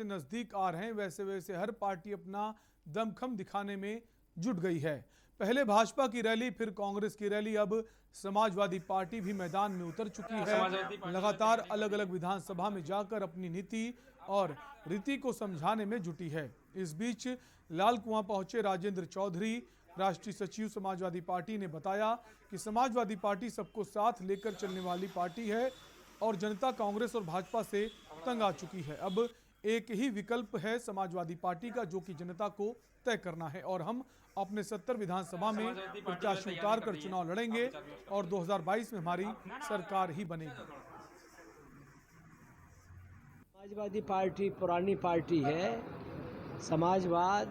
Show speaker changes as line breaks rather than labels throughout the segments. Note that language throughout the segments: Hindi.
जैसे नजदीक आ रहे हैं वैसे वैसे हर पार्टी अपना दमखम दिखाने में जुट गई है। पहले भाजपा की रैली, फिर कांग्रेस की रैली, अब समाजवादी पार्टी भी मैदान में उतर चुकी है। लगातार अलग अलग विधानसभा में जाकर अपनी नीति और रीति को समझाने में जुटी है। इस बीच लाल कुआं पहुंचे राजेंद्र चौधरी, राष्ट्रीय सचिव समाजवादी पार्टी, ने बताया कि समाजवादी पार्टी सबको साथ लेकर चलने वाली पार्टी है और जनता कांग्रेस और भाजपा से तंग आ चुकी है। अब एक ही विकल्प है समाजवादी पार्टी का, जो कि जनता को तय करना है और हम अपने 70 विधानसभा में प्रत्याशी उतार कर चुनाव लड़ेंगे और 2022 में हमारी सरकार ही बनेगी।
समाजवादी पार्टी पुरानी पार्टी है। समाजवाद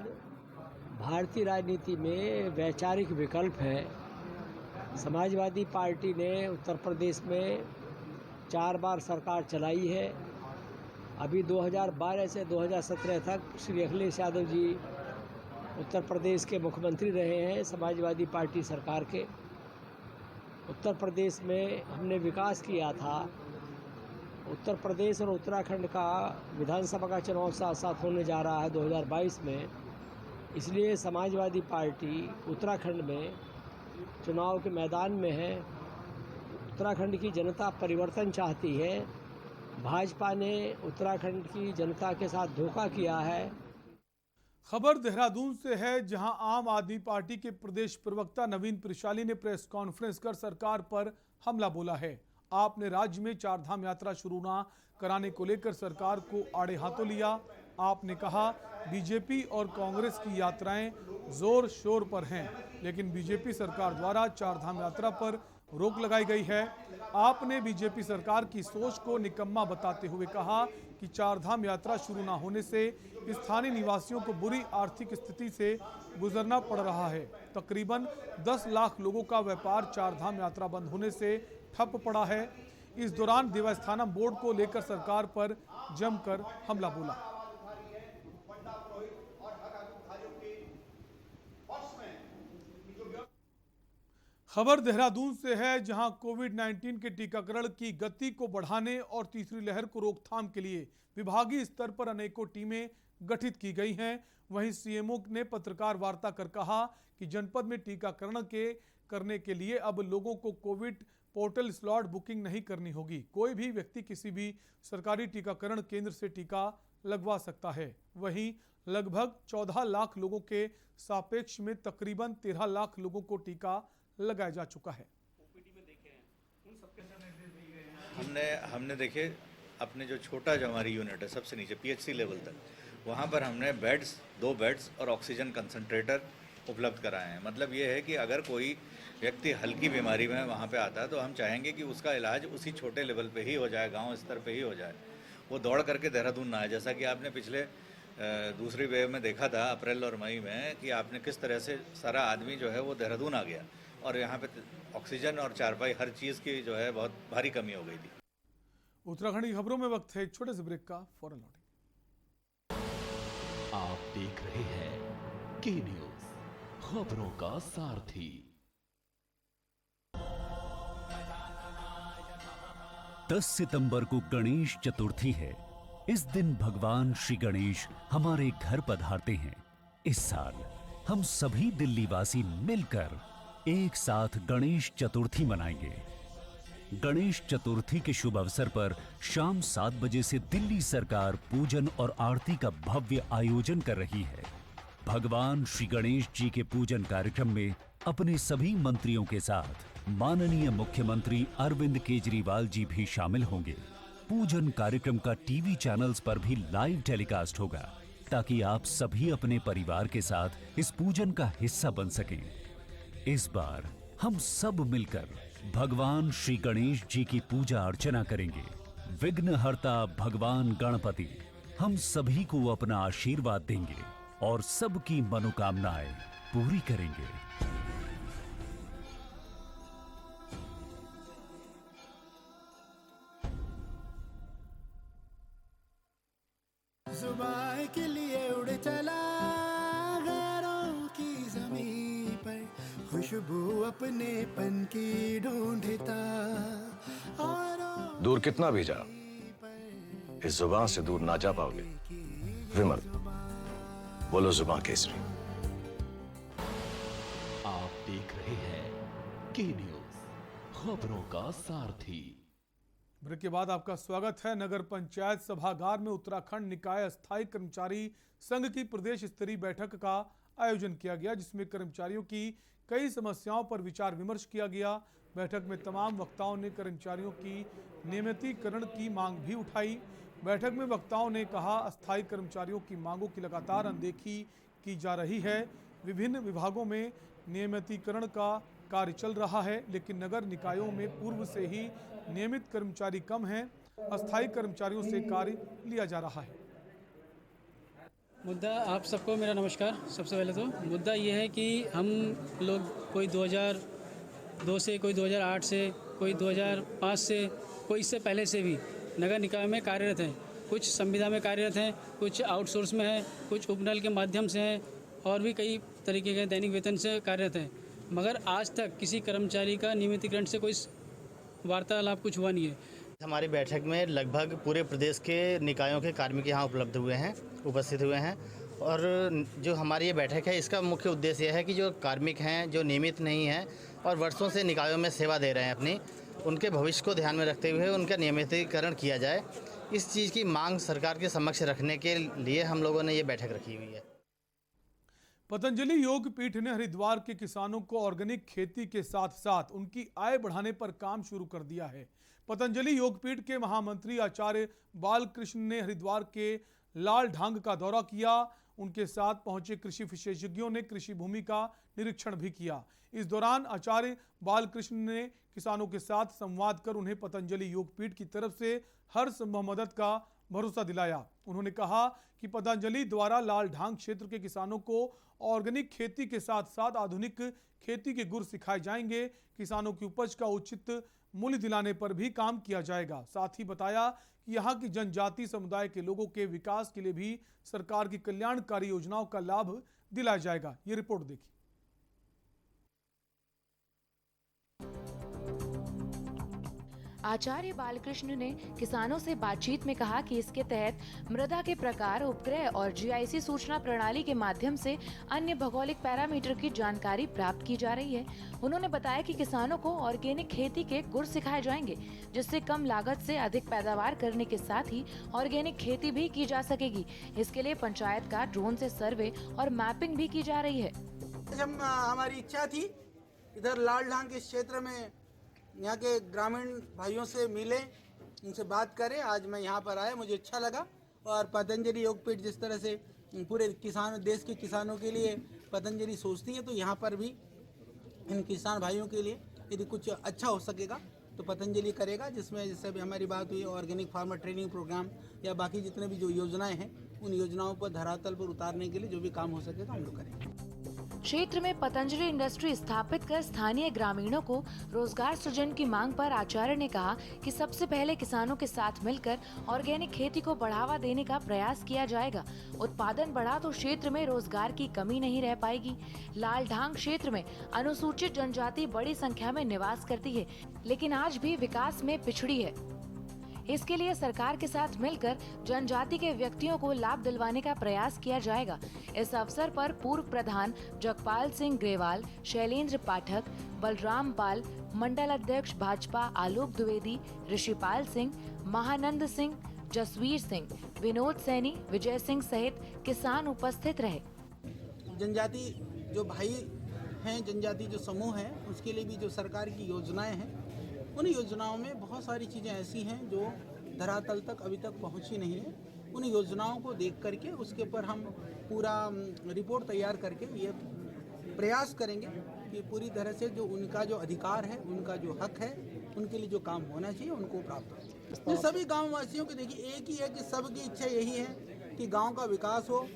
भारतीय राजनीति में वैचारिक विकल्प है। समाजवादी पार्टी ने उत्तर प्रदेश में 4 बार सरकार चलाई है। अभी 2012 से 2017 तक श्री अखिलेश यादव जी उत्तर प्रदेश के मुख्यमंत्री रहे हैं समाजवादी पार्टी सरकार के। उत्तर प्रदेश में हमने विकास किया था। उत्तर प्रदेश और उत्तराखंड का विधानसभा का चुनाव साथ साथ होने जा रहा है 2022 में, इसलिए समाजवादी पार्टी उत्तराखंड में चुनाव के मैदान में है। उत्तराखंड की जनता परिवर्तन चाहती है। भाजपा ने उत्तराखंड की जनता के साथ धोखा किया है।
खबर देहरादून से है, जहां आम आदमी पार्टी के प्रदेश प्रवक्ता नवीन त्रिशाली ने प्रेस कॉन्फ्रेंस कर सरकार पर हमला बोला है। आपने राज्य में 4 धाम यात्रा शुरू न कराने को लेकर सरकार को आड़े हाथों लिया। आपने कहा बीजेपी और कांग्रेस की यात्राएं जोर शोर पर हैं, लेकिन बीजेपी सरकार द्वारा 4 धाम यात्रा पर रोक लगाई गई है। आपने बीजेपी सरकार की सोच को निकम्मा बताते हुए कहा कि 4 धाम यात्रा शुरू न होने से स्थानीय निवासियों को बुरी आर्थिक स्थिति से गुजरना पड़ रहा है। तकरीबन 10 लाख लोगों का व्यापार 4 धाम यात्रा बंद होने से ठप पड़ा है। इस दौरान देवस्थानम बोर्ड को लेकर सरकार पर जमकर हमला बोला। खबर देहरादून से है, जहां कोविड-19 के टीकाकरण की गति को बढ़ाने और तीसरी लहर को रोकथाम के लिए विभागीय स्तर पर अनेकों टीमें गठित की गई हैं। वहीं सीएमओ ने पत्रकार वार्ता कर कहा कि जनपद में टीकाकरण करने के लिए अब लोगों को कोविड पोर्टल स्लॉट बुकिंग नहीं करनी होगी। कोई भी व्यक्ति किसी भी सरकारी टीकाकरण केंद्र से टीका लगवा सकता है। वहीं लगभग 14 लाख लोगों के सापेक्ष में तकरीबन 13 लाख लोगों को टीका लगाया जा चुका है।
हमने देखे अपने जो छोटा जो हमारी यूनिट है सबसे नीचे पीएचसी लेवल तक, वहाँ पर हमने बेड्स 2 बेड्स और ऑक्सीजन कंसंट्रेटर उपलब्ध कराए हैं। मतलब ये है कि अगर कोई व्यक्ति हल्की बीमारी में वहाँ पे आता है तो हम चाहेंगे कि उसका इलाज उसी छोटे लेवल पे ही हो जाए, गांव स्तर पे ही हो जाए, वो दौड़ करके देहरादून ना आए। जैसा कि आपने पिछले दूसरी वेव में देखा था अप्रैल और मई में कि आपने किस तरह से सारा आदमी जो है वो देहरादून आ गया और यहाँ पे ऑक्सीजन और चारपाई हर चीज़ की जो है बहुत भारी कमी हो गई थी।
उत्तराखंड की खबरों में वक्त है एक छोटे से ब्रेक का, फौरन लौटें।
आप देख रहे हैं के न्यूज, खबरों का सारथी। दस सितंबर को गणेश चतुर्थी है। इस दिन भगवान श्री गणेश हमारे घर पधारते हैं। इस साल हम सभी दिल्ली वासी मिलकर एक साथ गणेश चतुर्थी मनाएंगे। गणेश चतुर्थी के शुभ अवसर पर शाम 7 बजे से दिल्ली सरकार पूजन और आरती का भव्य आयोजन कर रही है। भगवान श्री गणेश जी के पूजन कार्यक्रम में अपने सभी मंत्रियों के साथ माननीय मुख्यमंत्री अरविंद केजरीवाल जी भी शामिल होंगे। पूजन कार्यक्रम का टीवी चैनल्स पर भी लाइव टेलीकास्ट होगा, ताकि आप सभी अपने परिवार के साथ इस पूजन का हिस्सा बन सकें। इस बार हम सब मिलकर भगवान श्री गणेश जी की पूजा अर्चना करेंगे। विघ्नहर्ता भगवान गणपति हम सभी को अपना आशीर्वाद देंगे और सबकी मनोकामनाएं पूरी करेंगे।
जुबान के लिए उड़ चला गैरों की ज़मीं पर, खुशबू अपने पन की ढूंढता और
दूर कितना भी जाओ, इस जुबान से दूर ना जा पाओगे। विमल, बोलो जुबां केसरी।
आप देख रहे हैं के न्यूज, खबरों का सारथी।
ब्रेक के बाद आपका स्वागत है। नगर पंचायत सभागार में उत्तराखंड निकाय अस्थायी कर्मचारी संघ की प्रदेश स्तरीय बैठक का आयोजन किया गया, जिसमें कर्मचारियों की कई समस्याओं पर विचार विमर्श किया गया। बैठक में तमाम वक्ताओं ने कर्मचारियों की नियमितीकरण की मांग भी उठाई। बैठक में वक्ताओं ने कहा, अस्थायी कर्मचारियों की मांगों की लगातार अनदेखी की जा रही है। विभिन्न विभागों में नियमितीकरण का कार्य चल रहा है, लेकिन नगर निकायों में पूर्व से ही नियमित कर्मचारी कम हैं। अस्थायी कर्मचारियों से कार्य लिया जा रहा है।
मुद्दा, आप सबको मेरा नमस्कार। सबसे पहले तो मुद्दा ये है कि हम लोग कोई 2002 से, कोई 2008 से, कोई 2005 से, कोई इससे पहले से भी नगर निकाय में कार्यरत हैं। कुछ संविदा में कार्यरत हैं, कुछ आउटसोर्स में हैं, कुछ उपनल के माध्यम से हैं और भी कई तरीके के दैनिक वेतन से कार्यरत हैं। मगर आज तक किसी कर्मचारी का नियमितीकरण से कोई वार्तालाप कुछ हुआ नहीं है।
हमारी बैठक में लगभग पूरे प्रदेश के निकायों के कार्मिक यहाँ उपस्थित हुए हैं और जो हमारी ये बैठक है, इसका मुख्य उद्देश्य यह है कि जो कार्मिक हैं, जो नियमित नहीं हैं और वर्षों से निकायों में सेवा दे रहे हैं अपनी, उनके भविष्य को ध्यान में रखते हुए उनका नियमितीकरण किया जाए। इस चीज़ की मांग सरकार के समक्ष रखने के लिए हम लोगों ने ये बैठक रखी हुई है।
पतंजलि योग पीठ ने हरिद्वार के किसानों को ऑर्गेनिक खेती के साथ साथ उनकी आय बढ़ाने पर काम शुरू कर दिया है। पतंजलि योग पीठ के महामंत्री आचार्य बालकृष्ण ने हरिद्वार के लाल ढांग का दौरा किया। उनके साथ पहुंचे कृषि विशेषज्ञों ने कृषि भूमि का निरीक्षण भी किया। इस दौरान आचार्य बालकृष्ण ने किसानों के साथ संवाद कर उन्हें पतंजलि योग पीठ की तरफ से हर संभव मदद का भरोसा दिलाया। उन्होंने कहा कि पतंजलि द्वारा लाल ढांग क्षेत्र के किसानों को ऑर्गेनिक खेती के साथ साथ आधुनिक खेती के गुर सिखाए जाएंगे। किसानों की उपज का उचित मूल्य दिलाने पर भी काम किया जाएगा। साथ ही बताया कि यहाँ की जनजाति समुदाय के लोगों के विकास के लिए भी सरकार की कल्याणकारी योजनाओं का लाभ दिलाया जाएगा। ये रिपोर्ट देखिए।
आचार्य बालकृष्ण ने किसानों से बातचीत में कहा कि इसके तहत मृदा के प्रकार, उपग्रह और जीआईसी सूचना प्रणाली के माध्यम से अन्य भौगोलिक पैरामीटर की जानकारी प्राप्त की जा रही है। उन्होंने बताया कि किसानों को ऑर्गेनिक खेती के गुर सिखाए जाएंगे, जिससे कम लागत से अधिक पैदावार करने के साथ ही ऑर्गेनिक खेती भी की जा सकेगी। इसके लिए पंचायत का ड्रोन से सर्वे और मैपिंग भी की जा रही है।
हमारी इच्छा थी इधर लाल ढांग के क्षेत्र में यहाँ के ग्रामीण भाइयों से मिले, उनसे बात करें। आज मैं यहाँ पर आया, मुझे अच्छा लगा। और पतंजलि योगपीठ जिस तरह से पूरे देश के किसानों के लिए पतंजलि सोचती है, तो यहाँ पर भी इन किसान भाइयों के लिए यदि कुछ अच्छा हो सकेगा तो पतंजलि करेगा। जिसमें जैसे भी हमारी बात हुई ऑर्गेनिक फार्मर ट्रेनिंग प्रोग्राम या बाकी जितने भी जो योजनाएं हैं, उन योजनाओं पर धरातल पर उतारने के लिए जो भी काम हो सकेगा हम लोग करेंगे।
क्षेत्र में पतंजलि इंडस्ट्री स्थापित कर स्थानीय ग्रामीणों को रोजगार सृजन की मांग पर आचार्य ने कहा कि सबसे पहले किसानों के साथ मिलकर ऑर्गेनिक खेती को बढ़ावा देने का प्रयास किया जाएगा। उत्पादन बढ़ा तो क्षेत्र में रोजगार की कमी नहीं रह पाएगी। लाल ढांग क्षेत्र में अनुसूचित जनजाति बड़ी संख्या में निवास करती है, लेकिन आज भी विकास में पिछड़ी है। इसके लिए सरकार के साथ मिलकर जनजाति के व्यक्तियों को लाभ दिलवाने का प्रयास किया जाएगा। इस अवसर पर पूर्व प्रधान जगपाल सिंह ग्रेवाल, शैलेंद्र पाठक, बलराम पाल, मंडल अध्यक्ष भाजपा आलोक द्विवेदी, ऋषिपाल सिंह, महानंद सिंह, जसवीर सिंह, विनोद सैनी, विजय सिंह सहित किसान उपस्थित रहे।
जनजाति जो भाई हैं, जनजाति जो समूह है, उसके लिए भी जो सरकार की योजनाएं हैं, उन योजनाओं में बहुत सारी चीज़ें ऐसी हैं जो धरातल तक अभी तक पहुंची नहीं है। उन योजनाओं को देख करके उसके ऊपर हम पूरा रिपोर्ट तैयार करके ये प्रयास करेंगे कि पूरी तरह से जो उनका जो अधिकार है, उनका जो हक है, उनके लिए जो काम होना चाहिए उनको प्राप्त हो। सभी गाँव वासियों को देखिए एक ही है कि सबकी इच्छा यही है कि गाँव का विकास हो,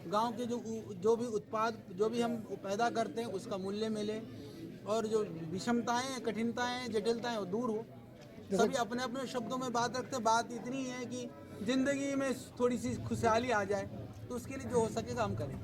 गाँव के जो भी उत्पाद जो भी हम पैदा करते हैं उसका मूल्य मिले और जो विषमताएं, कठिनताएं, जटिलताएं वो दूर हो। सभी अपने अपने शब्दों में बात रखते, बात इतनी है कि जिंदगी में थोड़ी सी खुशहाली आ जाए, तो उसके लिए जो हो सकेगा हम करें।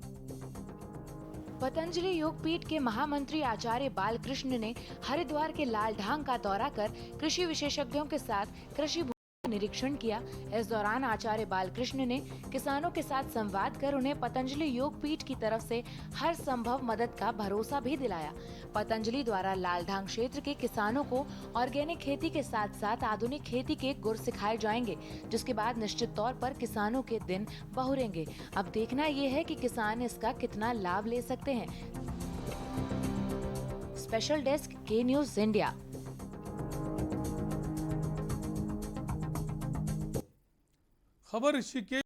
पतंजलि योगपीठ के महामंत्री आचार्य बालकृष्ण ने हरिद्वार के लाल ढांग का दौरा कर कृषि विशेषज्ञों के साथ कृषि निरीक्षण किया। इस दौरान आचार्य बालकृष्ण ने किसानों के साथ संवाद कर उन्हें पतंजलि योग पीठ की तरफ से हर संभव मदद का भरोसा भी दिलाया। पतंजलि द्वारा लालढांग क्षेत्र के किसानों को ऑर्गेनिक खेती के साथ साथ आधुनिक खेती के गुर सिखाए जाएंगे, जिसके बाद निश्चित तौर पर किसानों के दिन बहुरेंगे। अब देखना ये है कि किसान इसका कितना लाभ ले सकते हैं। स्पेशल डेस्क के न्यूज़ इंडिया।
खबर ऋषिकेश